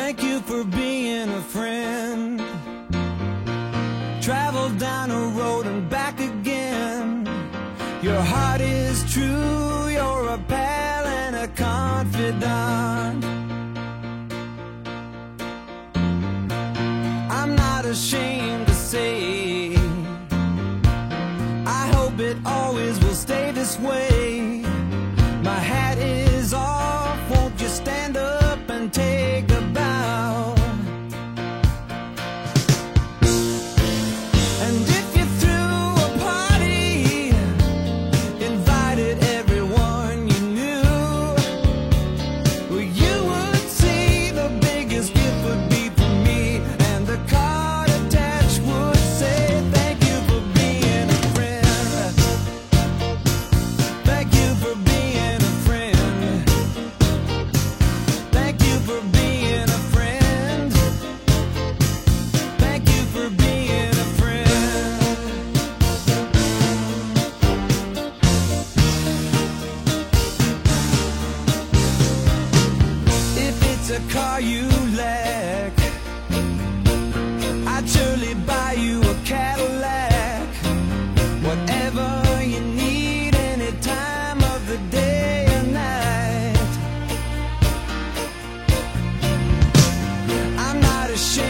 Thank you for being a friend. Travel down a road and back again. Your heart is true, you're a pal and a confidant. I'm not ashamed to say, I hope it always will stay this way. My hat is off, won't you stand up and take a bow? And if you threw a party, invited everyone you knew, well, you would see the biggest gift would be from me, and the card attached would say, thank you for being a friend. Thank you for being a friend. Thank you for being a friend. Thank you for being a friend. If it's a car you lack, I'd surely buy you a Cadillac. Whatever you need, any time of the day or night. I'm not ashamed